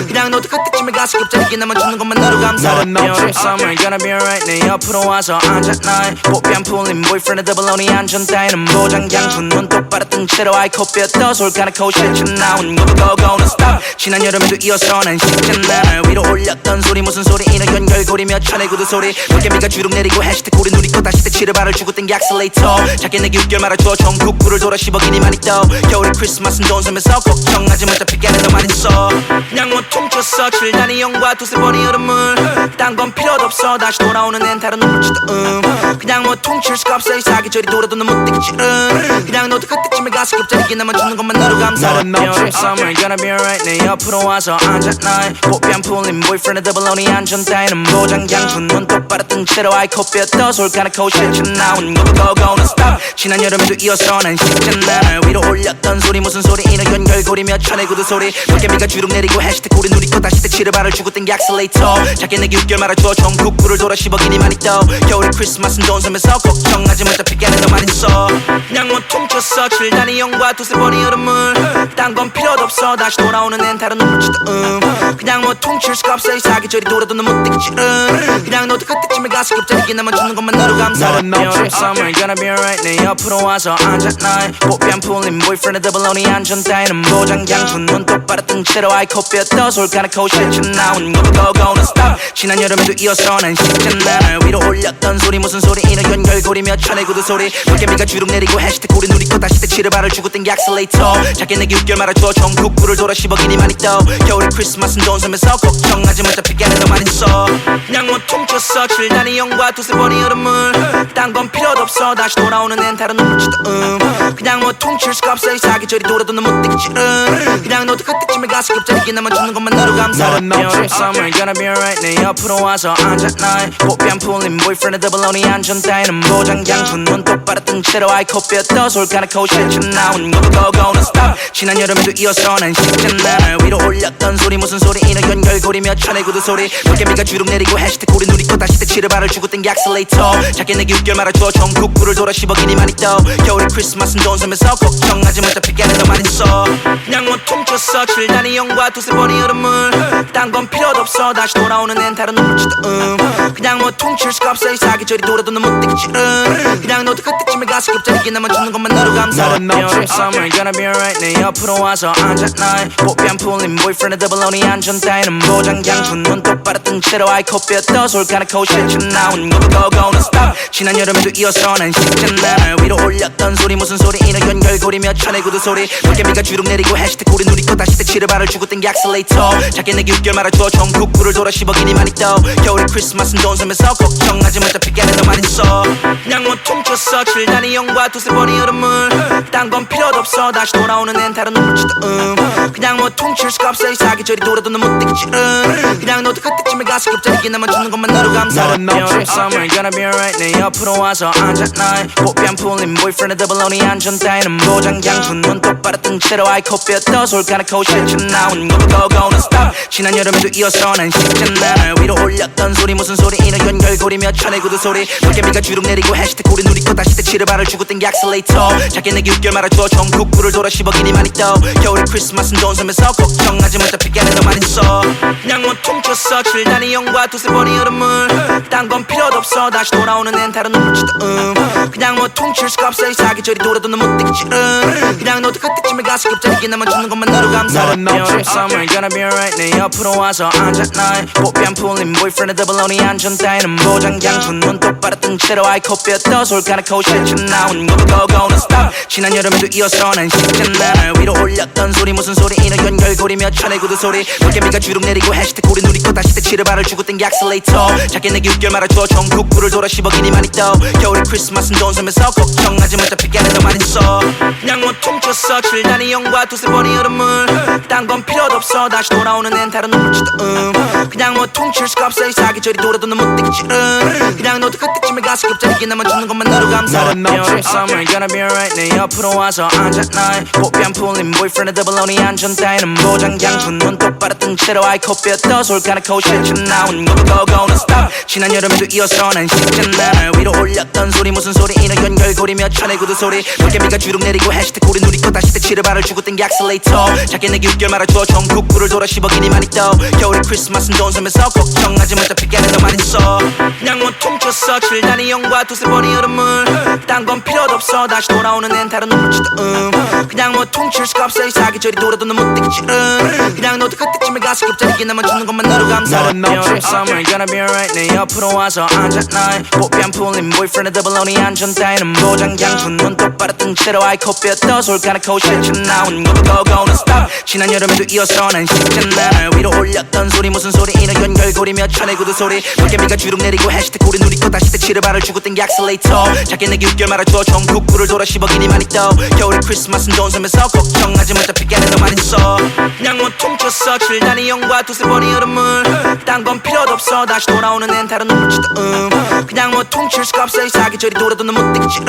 그냥 너도 그때쯤에 가서 급자리게 나만 주는 것만 너로 감사해 Merry summer gonna be alright 내 옆으로 와서 앉아 나의 꽃비 안 풀린 boyfriend 더블로니 안전 따위는 보장장군 눈 똑바로 뜬 채로 아이 코뼈 솔까놓고 실천 나온 고고고는 stop 지난 여름에도 이어서 난 쉽잖아 날 위로 올렸던 소리 무슨 소리 이는 연결고리며 천의 구두 소리 물개미가 주룩 내리고 해시태ግ 우리 누리고 다시 대치를 발을 주고 땡겨 액셀레이터 작게 내게 6개월 말아줘 전국구를 돌아 10억이니 많이 떠 겨울에 크리스마스는 돈 쓰면서 걱정하지 마 잡히게는 너만 있어 그냥 못 퉁쳤어 7단의 영과 두세 번의 여름을 딴 건 필요도 없어 다시 돌아오는 앤 다른 눈물지도 그냥 뭐 퉁칠 수가 없어 이 사계절이 돌아도 넌 못 되겠지 그냥 너도 그때쯤에 가서 갑자기 남아주는 것만으로 감사해 Every summer gonna be alright 내 옆으로 와서 앉았나 꽃비 안 풀린 boyfriend 더블로니 안전 따위는 보장장군 눈 똑바로 뜬 채로 아이 코뼈 떠솔 까놓고 실천 나온 고고고는 stop 지난 여름에도 이어서 난 쉽잖아 날 위로 올렸던 소리 무슨 소리 이는 연결고리며 천의 구두 소리 도깨비가 주룩 내리고 해시태ግ 우리 누리고 다시 택시를 발을 주고 땡기 액셀레이터 작게 내기 6개월 말아줘 전국구를 돌아 10억이니 많이 떠 겨울에 크리스마스는 돈 쓰면서 걱정하지 마 어차피 깨는 너만 있어 그냥 뭐 퉁쳤어 7단위 영과 두세 번의 여름을 딴 건 필요도 없어 다시 돌아오는 앤 다른 눈물지도 그냥 뭐 퉁칠 수가 없어 이 사계절이 돌아도 넌 못 되겠지 그냥 너도 그때쯤에 가서 갑자기 남아주는 것만으로 감사해 Every summer gonna be alright 내 옆으로 와서 앉았나 꽃비 안 풀린 boyfriend 더블로니 안전 따위는 보장장군 눈 똑바로 뜬 채로 아이 코뼈 떠솔 까놓고 실천 나온 고고고는 stop 지난 여름에도 이어서 난 쉽잖아 날 위로 올렸던 소리 무슨 소리 이는 연결고리며 천의 구두 소리 도깨비가 주룩 내리고 해시태ግ 우리 누리고 다시 택시를 발을 주고 땡기 액셀레이터 작게 내기 6개월 말아줘 전국구를 돌아 10억이니 많이 떠 겨울에 크리스마스는 돈 쓰면서 걱정하지 마 어차피 깨는 너만 있어 그냥 뭐 퉁쳤어 7단위 영과 두세 번의 여름을 딴 건 필요도 없어 다시 돌아오는 앤 다른 눈물지도 그냥 뭐 퉁칠 수가 없어 이 사계절이 돌아도 넌 못 되겠지 그냥 너도 그때쯤에 가서 갑자기 남아주는 것만으로 감사해 Every summer gonna be alright 내 옆으로 와서 앉았나 꽃비 안 풀린 boyfriend 더블로니 안전 따위는 보장장군 눈 똑바로 뜬 채로 아이 코뼈 떠솔 까놓고 실천 나온 고고고는 stop 지난 여름에도 이어서 난 쉽잖아 날 위로 올렸던 소리 무슨 소리 이는 연결고리며 천의 구두 소리 도깨비가 주룩 내리고 해시태ግ 우리 누리고 다시 택시를 발을 주고 땡기 액셀레이터 작게 내기 6개월 말아줘 전국구를 돌아 10억이니 많이 떠 겨울에 크리스마스는 돈 쓰면서 걱정하지 마 어차피 깨는 너만 있어 그냥 뭐 퉁쳤어 7단위 영과 두세 번의 여름을 딴 건 필요도 없어 다시 돌아오는 앤 다른 눈물지도 그냥 뭐 퉁칠 수가 없어 이 사계절이 돌아도 넌 못 되겠지 그냥 너도 그때쯤에 가서 갑자기 남아주는 것만으로 감사해 Every summer gonna be alright 내 옆으로 와서 앉았나 꽃비 안 풀린 boyfriend 더블로니 안전 따위는 보장장군 눈 똑바로 뜬 채로 아이 코뼈 떠솔 까놓고 실천 나온 고고고는 stop 지난 여름에도 이어서 난 쉽잖아 날 위로 올렸던 소리 무슨 소리 이는 연결고리며 천의 구두 소리 도깨비가 주룩 내리고 해시태ግ 우리 누리고 다시 택시를 발을 주고 땡기 액셀레이터 작게 내기 6개월 말아줘 전국구를 돌아 10억이니 많이 떠 겨울에 크리스마스는 돈 쓰면서 걱정하지 마 어차피 깨는 너만 있어 그냥 뭐 퉁쳤어 7단위 영과 두세 번의 여름을 딴 건 필요도 없어 다시 돌아오는 앤 다른 눈물지도 그냥 뭐 퉁칠 수가 없어 이 사계절이 돌아도 넌 못 되겠지 그냥 너도 그때쯤에 가서 갑자기 남아주는 것만으로 감사해 Every summer gonna be alright 내 옆으로 와서 앉았나 꽃비 안 풀린 boyfriend 더블로니 안전 따위는 보장장군 눈 똑바로 뜬 채로 아이 코뼈 떠솔 까놓고 실천 나온 고고고는 stop 지난 여름에도 이어서 난 쉽잖아 날 위로 올렸던 소리 무슨 소리 이는 연결고리며 천의 구두 소리 도깨비가 주룩 내리고 해시태ግ 우리 누리고 다시 택시를 발을 주고 땡기 액셀레이터 작게 내기 6개월 말아줘 전국구를 돌아 10억이니 많이 떠 겨울에 크리스마스는 돈 쓰면서 걱정하지 마 어차피 깨는 너만 있어 그냥 뭐 퉁쳤어 7단위 영과 두세 번의 여름을 딴 건 필요도 없어 다시 돌아오는 앤 다른 눈물지도 그냥 뭐 퉁칠 수가 없어 이 사계절이 돌아도 넌 못 되겠지 그냥 너도 그때쯤에 가서 갑자기 남아주는 것만으로 감사해 Every summer gonna be alright 내 옆으로 와서 앉았나 꽃비 안 풀린 boyfriend 더블로니 안전 따위는 보장장군 눈 똑바로 뜬 채로 아이 코뼈 떠솔 까놓고 실천 나온 고고고는 stop 지난 여름에도 이어서 난 쉽잖아 날 위로 올렸던 소리 무슨 소리 이는 연결고리며 천의 구두 소리 도깨비가 주룩 내리고 해시태ግ 우리 누리고 다시 택시를 발을 주고 땡기 액셀레이터 작게 내기 6개월 말아줘 전국구를 돌아 10억이니 많이 떠 겨울에 크리스마스는 돈 쓰면서 걱정하지 마 어차피 깨는 너만 있어 그냥 뭐 퉁쳤어 7단위 영과 두세 번의 여름을 딴 건 필요도 없어 다시 돌아오는 앤 다른 눈물지도 그냥 뭐 퉁칠 수가 없어 이 사계절이 돌아도 넌 못 되겠지 그냥 너도 그때쯤에 가서 갑자기 남아주는 것만으로 감사해 Every summer gonna be alright 내 옆으로 와서 앉았나 꽃비 안 풀린 boyfriend 더블로니 안전 따위는 보장장군 눈 똑바로 뜬 채로 아이 코뼈 떠솔 까놓고 실천 나온 고고고는 stop 지난 여름에도 이어서 난 쉽잖아 날 위로 올렸던 소리 무슨 소리 이는 연결고리며 천의 구두 소리 도깨비가 주룩 내리고 해시태ግ 우리 누리고 다시 택시를 발을 주고 땡기 액셀레이터 작게 내기 6개월 말아줘 전국구를 돌아 10억이니 많이 떠 겨울에 크리스마스는 돈 쓰면서 걱정하지 마 어차피 깨는 너만 있어 그냥 뭐 퉁쳤어 7단위 영과 두세 번의 여름을 딴 건 필요도 없어 다시 돌아오는 앤 다른 눈물지도 그냥 뭐 퉁칠 수가 없어 이 사계절이 돌아도 넌 못 되겠지 그냥 너도 그때쯤에 가서 갑자기 남아주는 것만으로 감사해 다른 없지 Summer gonna be alright 내 옆으로 와서 앉아 나의 꽃뺨 풀린 boyfriend의 더블로니 안전 따위는 보장장군 눈 똑바로 뜬 채로 아이코피어 떠솔 가나코 실천 나온 go go는 stop 지난 여름에도 이어서 난 쉽잖아 날 위로 올렸던 소리 무슨 소리 이너 연결고리며 천의 구두 소리 도깨비가 주룩 내리고 해시태그 우리 누리 거 다시 대치를 발을 주고 땡기 액셀레이터 작게 내게 웃겨 말아줘 전국구를 돌아 10억이니 많이 떠 겨울에 크리스마스는 좋은 섬에서 걱정하지 마 잡히게 하는 너만 있어 그냥 뭐 퉁쳤어 7단위 영과 두세 번의 여름을 딴 건 필요도 없어 다시 돌아오는 앤 다른 눈물치도 그냥 뭐 퉁칠 수가 없어 이 사계절이 돌아도 너 못 되겠지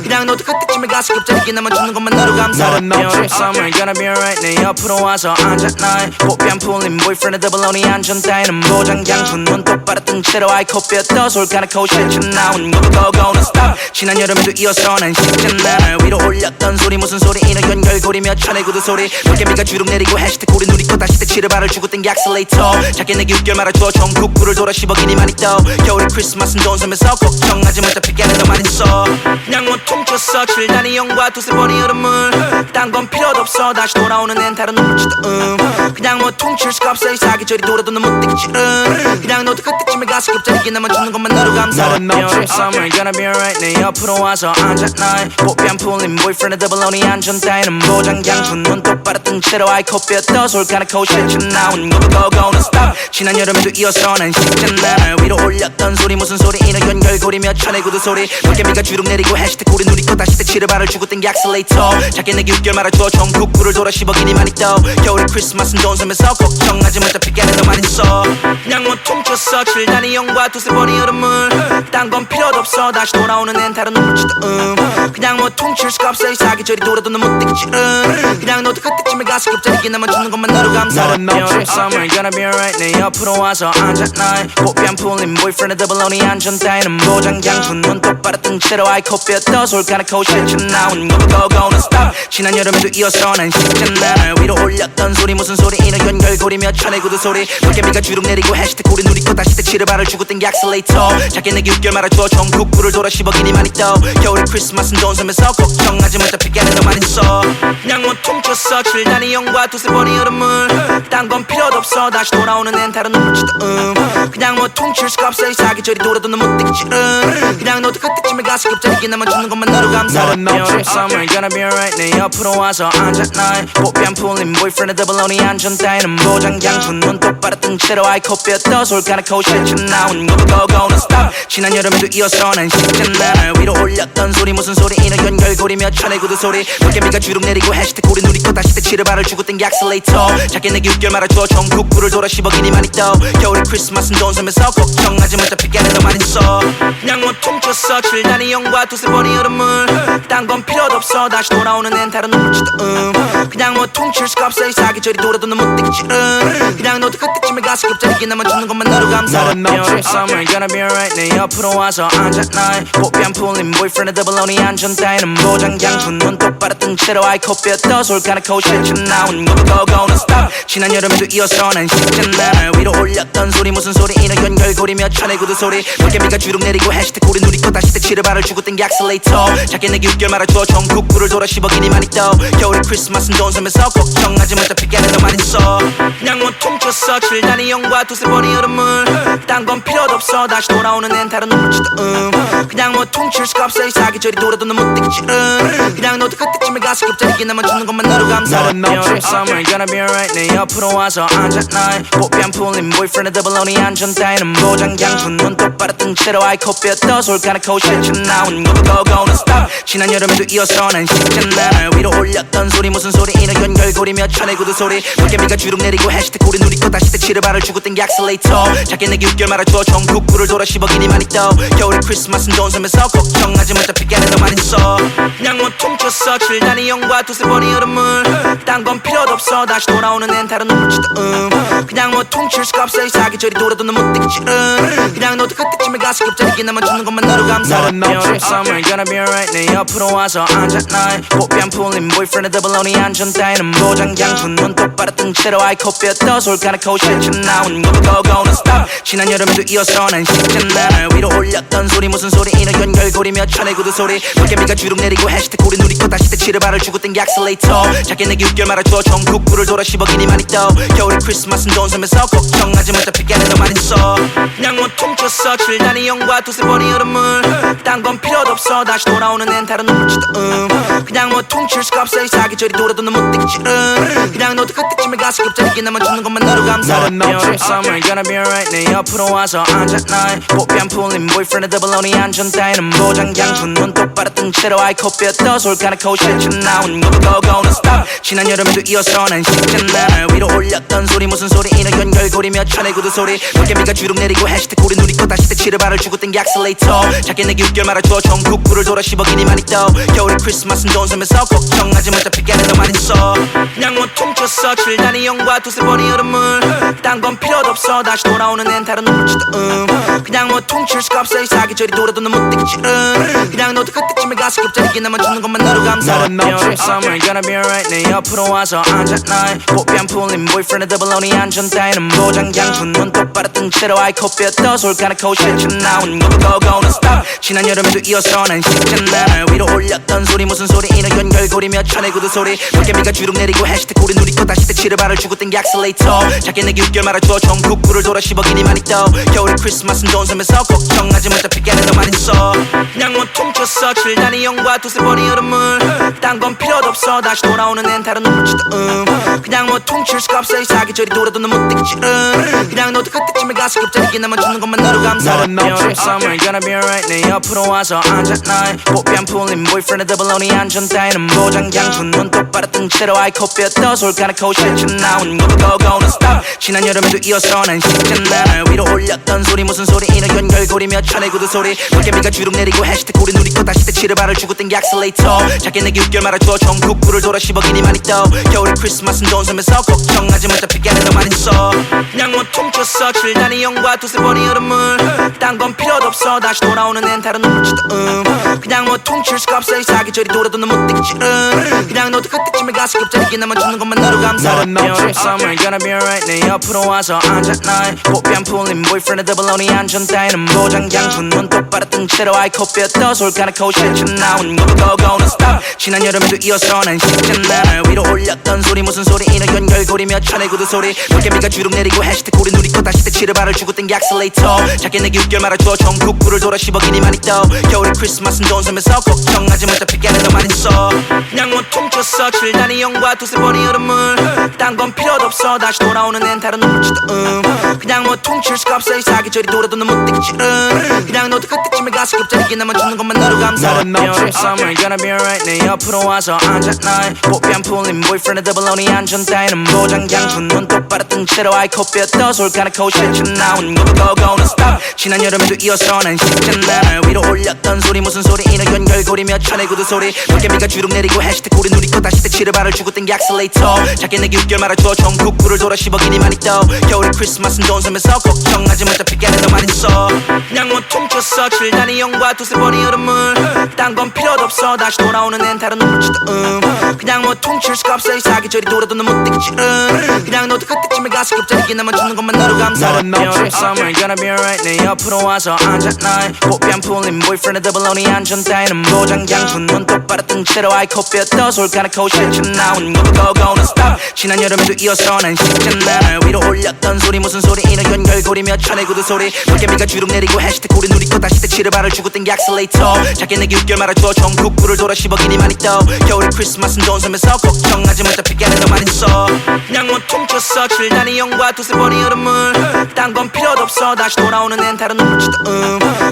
그냥 너도 그때쯤에 가서 겹자리게 나만 주는 것만으로 감사 다른 없지 Summer gonna be alright 내 옆으로 와서 앉아 나의 꽃뺨 풀린 boyfriend의 더블로니 안전 따위는 보장장군 눈 똑바로 뜬 채로 아이코피어 떠솔 가나코 실천 나온 go go는 stop 지난 여름에도 이어서 난 쉽잖아 날 위로 올렸던 소리 무슨 소리 이너 연결고리며 천의 구두 소리 도깨비가 주룩 내리고 해시태그 우리 누리 거 다시 대치를 발을 주고 땡기 액셀레이터 작게 내게 웃겨 말아줘 전국구를 돌아 10억이니 많이 떠 겨울에 크리스마스는 좋은 섬에서 걱정하지 마 잡히게 하는 너만 있어 그냥 뭐 퉁쳤어 7단위 영과 두세 번의 여름을 딴 건 필요도 없어 다시 돌아오는 앤 다른 눈물치도 그냥 뭐 퉁칠 수가 없어 이 사계절이 돌아도 너 못 되겠지 그냥 너도 그때쯤에 가서 겹자리게 나만 주는 것만으로 감사 다른 없지 Summer gonna be alright 내 옆으로 와서 앉아 나의 꽃뺨 풀린 boyfriend의 더블로니 안전 따위는 보장장군 눈 똑바로 뜬 채로 아이코피어 떠솔 가나코 실천 나온 go go는 stop 지난 여름에도 이어서 난 쉽잖아 날 위로 올렸던 소리 무슨 소리 이너 연결고리며 천의 구두 소리 도깨비가 주룩 내리고 해시태그 우리 누리 거 다시 대치를 발을 주고 땡기 액셀레이터 작게 내게 웃겨 말아줘 전국구를 돌아 10억이니 많이 떠 겨울에 크리스마스는 좋은 섬에서 걱정하지 마 잡히게 하는 너만 있어 그냥 뭐 퉁쳤어 7단위 영과 두세 번의 여름을 딴 건 필요도 없어 다시 돌아오는 앤 다른 눈물치도 그냥 뭐 퉁칠 수가 없어 이 사계절이 돌아도 너 못 되겠지 그냥 너도 그때쯤에 가서 겹자리게 나만 주는 것만으로 감사 다른 없지 Summer gonna be alright 내 옆으로 와서 앉아 나의 꽃뺨 풀린 boyfriend의 더블로니 안전 따위는 보장장군 눈 똑바로 뜬 채로 아이코피어 떠솔 가나코 실천 나온 go go는 stop 지난 여름에도 이어서 난 쉽잖아 날 위로 올렸던 소리 무슨 소리 이너 연결고리며 천의 구두 소리 도깨비가 주룩 내리고 해시태그 우리 누리 거 다시 대치를 발을 주고 땡기 액셀레이터 작게 내게 웃겨 말아줘 전국구를 돌아 10억이니 많이 떠 겨울에 크리스마스는 좋은 섬에서 걱정하지 마 잡히게 하는 너만 있어 그냥 뭐 퉁쳤어 7단위 영과 두세 번의 여름을 딴 건 필요도 없어 다시 돌아오는 앤 다른 눈물치도 그냥 뭐 퉁칠 수가 없어 이 사계절이 돌아도 너 못 되겠지 그냥 너도 그때쯤에 가서 겹자리게 나만 주는 것만으로 감사 다른 없지 Summer gonna be alright 내 옆으로 와서 앉아 나의 꽃뺨 풀린 boyfriend의 더블로니 안전 따위는 보장장군 눈 똑바로 뜬 채로 아이코피어 떠솔 가나코 실천 나온 go go는 stop 지난 여름에도 이어서 난 쉽잖아 날 위로 올렸던 소리 무슨 소리 이너 연결고리며 천의 구두 소리 도깨비가 주룩 내리고 해시태그 우리 누리 거 다시 대치를 발을 주고 땡기 액셀레이터 작게 내게 웃겨 말아줘 전국구를 돌아 10억이니 많이 떠 겨울에 크리스마스는 좋은 섬에서 걱정하지 마 잡히게 하는 너만 있어 그냥 뭐 퉁쳤어 7단위 영과 두세 번의 여름을 딴 건 필요도 없어 다시 돌아오는 앤 다른 눈물치도 그냥 뭐 퉁칠 수가 없어 이 사계절이 돌아도 너 못 되겠지 그냥 너도 그때쯤에 가서 겹자리게 나만 주는 것만으로 감사 다른 없지 Summer gonna be alright 내 옆으로 와서 앉아 나의 꽃뺨 풀린 boyfriend의 더블로니 안전 따위는 보장장군 눈 똑바로 뜬 채로 아이코피어 떠솔 가나코 실천 나온 go go는 stop 지난 여름에도 이어서 난 쉽잖아 날 위로 올렸던 소리 무슨 소리 이너 연결고리며 천의 구두 소리 도깨비가 주룩 내리고 해시태그 우리 누리 거 다시 대치를 발을 주고 땡기 액셀레이터 작게 내게 웃겨 말아줘 전국구를 돌아 10억이니 많이 떠 겨울에 크리스마스는 좋은 섬에서 걱정하지 마 잡히게 하는 너만 있어 그냥 뭐 퉁쳤어 7단위 영과 두세 번의 여름을 딴 건 필요도 없어 다시 돌아오는 앤 다른 눈물치도 그냥 뭐 퉁칠 수가 없어 이 사계절이 돌아도 너 못 되겠지 그냥 너도 그때쯤에 가서 겹자리게 나만 주는 것만으로 감사 다른 없지 Summer gonna be alright 내 옆으로 와서 앉아 나의 꽃뺨 풀린 boyfriend의 더블로니 안전 따위는 보장장군 눈 똑바로 뜬 채로 아이코피어 떠솔 가나코 실천 나온 go go는 stop 지난 여름에도 이어서 난 쉽잖아 날 위로 올렸던 소리 무슨 소리 이너 연결고리며 천의 구두 소리 도깨비가 주룩 내리고 해시태그 우리 누리 거 다시 대치를 발을 주고 땡기 액셀레이터 작게 내게 웃겨 말아줘 전국구를 돌아 10억이니 많이 떠 겨울에 크리스마스는 좋은 섬에서 걱정하지 마 잡히게 하는 너만 있어 그냥 뭐 퉁쳤어 7단위 영과 두세 번의 여름을 딴 건 필요도 없어 다시 돌아오는 앤 다른 눈물치도 그냥 뭐 퉁칠 수가 없어 이 사계절이 돌아도 너 못 되겠지 그냥 너도 그때쯤에 가서 겹자리게 나만 주는 것만으로 감사 다른 없지 Summer gonna be alright 내 옆으로 와서 앉아 나의 꽃뺨 풀린 boyfriend의 더블로니 안전 따위는 보장장군 눈 똑바로 뜬 채로 아이코피어 떠솔 가나코 실천 나온 go go는 stop 지난 여름에도 이어서 난 식잖아. 날 위로 올렸던 소리 무슨 소리 이너 연결고리며 쳐내고도 소리 밖에 비가 주룩 내리고 해시태그 우리 누리고 다시 대치를 발을 주고 땡기 액셀레이터 작게 내기 6개월 말아줘 전국구를 돌아 10억이니 많이 떠 겨울에 크리스마스는 좋은 섬에서 걱정하지 마 어차피 걔네 너 많이 써 그냥 뭐 퉁쳤어 7단위 영과 두세 번의 여름을 딴 건 필요도 없어 다시 돌아오는 앤 다른 눈물치도 그냥 뭐 퉁칠 수가 없어 이 사계절이 돌아도 너 못 되겠지 그냥 너도 그때쯤에 가서 겹자리게 나만 주는 것만으로 감사해 You're summer gonna be alright 내 옆으로 와서 앉아 날 꽃비 안 풀린 boyfriend 더블로니 안전 따위는 보장gang 눈 똑바로 뜬 채로 아이코피어 떠 솔까놓고 실쳐 나온 것도 go는 stop 지난 여름에도 이어서 난 식잖아 날 위로 올렸던 소리 무슨 소리 이너 연결고리며 쳐내고도 소리 밖에 비가 주룩 내리고 해시태그 우리 누리고 다시 대치를 발을 주고 땡기 액셀레이터 작게 내기 6개월 말아줘 전국구를 돌아 10억이니 많이 떠 겨울에 크리스마스는 좋은 섬에서 걱정하지 마 어차피 걔네 너 많이 써 그냥 뭐 퉁쳤어 7단위 영과 두세 번의 여름을 딴 건 필요도 없어 다시 돌아오는 앤 다른 눈물치도 그냥 뭐 퉁칠 수가 없어 이 사계절이 돌아도 너 못 되겠지 그냥 너도 그때쯤에 가서 겹자리게 나만 주는 것만으로 감사해 You're summer gonna be alright 내 옆으로 와서 앉아 날 꽃비 안 풀린 boyfriend 더블로니 안전 따위는 보장gang 눈 똑바로 뜬 채로 아이코피어 떠 솔까놓고 실쳐 나온 것도 go는 stop 지난 여름에도 이어서 난 식잖아 날 위로 올렸던 소리 무슨 소리 이너 연결고리며 쳐내고도 소리 밖에 비가 주룩 내리고 해시태그 우리 누리고 다시 대치를 발을 주고 땡기 액셀레이터 작게 내기 6개월 말아줘 전국구를 돌아 10억이니 많이 떠 겨울에 크리스마스는 좋은 섬에서 걱정하지 마 어차피 걔네 너 많이 써 그냥 뭐 퉁쳤어 7단위 영과 두세 번의 여름을 딴 건 필요도 없어 다시 돌아오는 앤 다른 눈물치도 그냥 뭐 퉁칠 수가 없어 이 사계절이 돌아도 너 못 되겠지 그냥 너도 그때쯤에 가서 겹자리게 나만 주는 것만으로 감사해 You're summer gonna be alright 내 옆으로 와서 앉아 날 꽃비 안 풀린 boyfriend 더블로니 안전 따위는 보장gang 눈 똑바로 뜬 채로 아이코피어 떠 솔까놓고 실쳐 나온 것도 go는 stop 지난 여름에도 이어서 난 식잖아 날 위로 올렸던 소리 무슨 소리 이너 연결고리며 쳐내고도 소리 밖에 비가 주룩 내리고 해시태그 우리 누리고 다시 대치를 발을 주고 땡기 액셀레이터 작게 내기 6개월 말아줘 전국구를 돌아 10억이니 많이 떠 겨울에 크리스마스는 좋은 섬에서 걱정하지 마 어차피 걔네 너 많이 써 그냥 뭐 퉁쳤어 7단위 영과 두세 번의 여름을 딴 건 필요도 없어 다시 돌아오는 앤 다른 눈물치도 그냥 뭐 퉁칠 수가 없어 이 사계절이 돌아도 너 못 되겠지 그냥 너도 그때쯤에 가서 겹자리게 나만 주는 것만으로 감사해 You're summer gonna be alright 내 옆으로 와서 앉아 날 꽃비 안 풀린 boyfriend 더블로니 안전 따위는 보장gang 눈 똑바로 뜬 채로 아이코피어 떠 솔까놓고 실쳐 나온 것도 go는 stop 지난 여름에도 이어서 난 식잖아 날 위로 올렸던 소리 무슨 소리 이너 연결고리며 쳐내고도 소리 밖에 비가 주룩 내리고 해시태그 우리 누리고 다시 대치를 발을 주고 땡기 액셀레이터 작게 내기 6개월 말아줘 전국구를 돌아 10억이니 많이 떠 겨울에 크리스마스는 좋은 섬에서 걱정하지 마 어차피 걔네 너 많이 써 그냥 뭐 퉁쳤어 7단위 영과 두세 번의 여름을 딴 건 필요도 없어 다시 돌아오는 앤 다른 눈물치도 그냥 뭐 퉁칠 수가 없어 이 사계절이 돌아도 너 못 되겠지 그냥 너도 그때쯤에 가서 겹자리게 나만 주는 것만으로 감사해 You're summer gonna be alright 내 옆으로 와서 앉아 날 꽃비 안 풀린 boyfriend 더블로니 안전 따위는 보장gang 눈 똑바로 뜬 채로 아이코피어 떠 솔까놓고 실쳐 나온 것도 go는 stop 지난 여름에도 이어서 난 식잖아 날 위로 올렸던 소리 무슨 소리 이너 연결고리며 쳐내고도 소리 밖에 비가 주룩 내리고 해시태그 우리 누리고 다시 대치를 발을 주고 땡기 액셀레이터 작게 내기 6개월 말아줘 전국구를 돌아 10억이니 많이 떠 겨울에 크리스마스는 좋은 섬에서 걱정하지 마 어차피 걔네 너 많이 써 그냥 뭐 퉁쳤어 7단위 영과 두세 번의 여름을 딴 건 필요도 없어 다시 돌아오는 앤 다른 눈물치도 그냥 뭐 퉁칠 수가 없어 이 사계절이 돌아도 너 못 되겠지 그냥 너도 그때쯤에 가서 겹자리게 나만 주는 것만으로 감사해 You're summer gonna be alright 내 옆으로 와서 앉아 날 꽃비 안 풀린 boyfriend 더블로니 안전 따위는 보장gang 눈 똑바로 뜬 채로 아이코피어 떠 솔까놓고 실쳐 나온 것도 go는 stop 지난 여름에도 이어서 난 식잖아 날 위로 올렸던 소리 무슨 소리 이너 연결고리며 쳐내고도 소리 밖에 비가 주룩 내리고 해시태그 우리 누리고 다시 대치를 발을 주고 땡기 액셀레이터 작게 내기 6개월 말아줘 전국구를 돌아 10억이니 많이 떠 겨울에 크리스마스는 좋은 섬에서 걱정하지 마 어차피 걔네 너 많이 써 그냥 뭐 퉁쳤어 7단위 영과 두세 번의 여름을 딴 건 필요도 없어 다시 돌아오는 앤 다른 눈물치도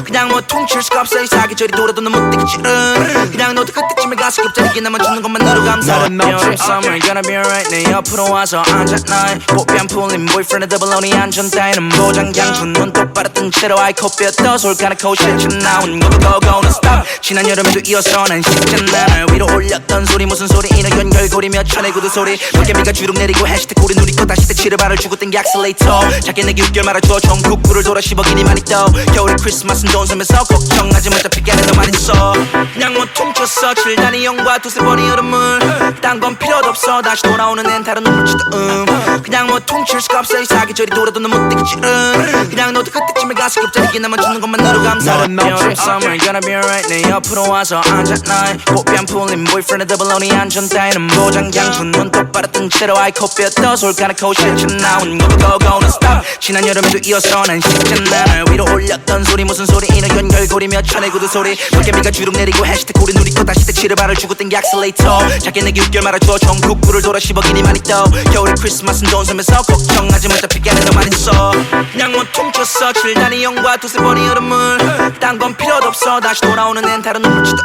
그냥 뭐 퉁칠 수가 없어 이 사계절이 돌아도 너 못 되겠지 그냥 너도 그때쯤에 가서 겹자리게 나만 주는 것만으로 감사해 You're summer gonna be alright 내 옆으로 와서 앉아 날 꽃비 안 풀린 boyfriend 더블로니 안전 따위는 보장gang 눈 똑바로 뜬 빠르던 채로 아이코뼈 떠솔 가나코 실증 나온 go no stop 지난 여름에도 이어서 난 식잖아 날 위로 올렸던 소리 무슨 소리 이너 연결고리며 천의 구두 소리 물개미가 주룩 내리고 해시태그 우리 눈이 꺼 다시 대치를 발을 주고 땡기 액셀레이터 작게 내게 6개월 말아줘 전국구를 돌아 10억이니 많이 떠 겨울에 크리스마스는 돈 쓰면서 걱정하지 마 잡히게 하는 너만 있어 그냥 뭐 퉁쳤어 7단위 영과 두세 번의 여름을 딴 건 필요도 없어 다시 돌아오는 앤 다른 눈물치도 그냥 뭐 퉁칠 수가 없어 이 사계절이 돌아도 넌 못 되겠지른 그냥 너도 그때쯤에 가서 겹자리게 나만 주는 것만으로 감사해 여름 summer gonna be alright 내 옆으로 와서 앉아 나의 꽃뱀 풀린 boyfriend 더블 lonely 안전 따위는 보장 양푼 눈 똑바로 뜬 채로 아이코뼈 떠솔 가나코 실증 나온 go no stop 지난 여름에도 이어서 난 식잖아 날 위로 올렸던 소리 무슨 소리 이너 연결고리며 천의 구두 소리 물개미가 주룩 내리고 해시태그 우리 눈이 꺼 다시 대치를 발을 주고 땡기 액셀레이터 작게 내게 6개월 말아줘 전국구를 돌아 10억이니 많이 떠 겨울에 크리스마스는 돈 쓰면서 걱정하지 마 잡히게 하는 너만 있어 그냥 뭐 퉁쳤어 7단위 영과 두세 번의 여름을 딴 건 필요도 없어 다시 돌아오는 앤 다른 눈물치도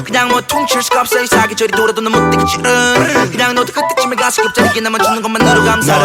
그냥 뭐 퉁칠 수가 없어 이 사계절이 돌아도 넌 못 되겠지른 그냥 너도 그때쯤에 가서 겹자리게 나만 주는 것만으로 감사해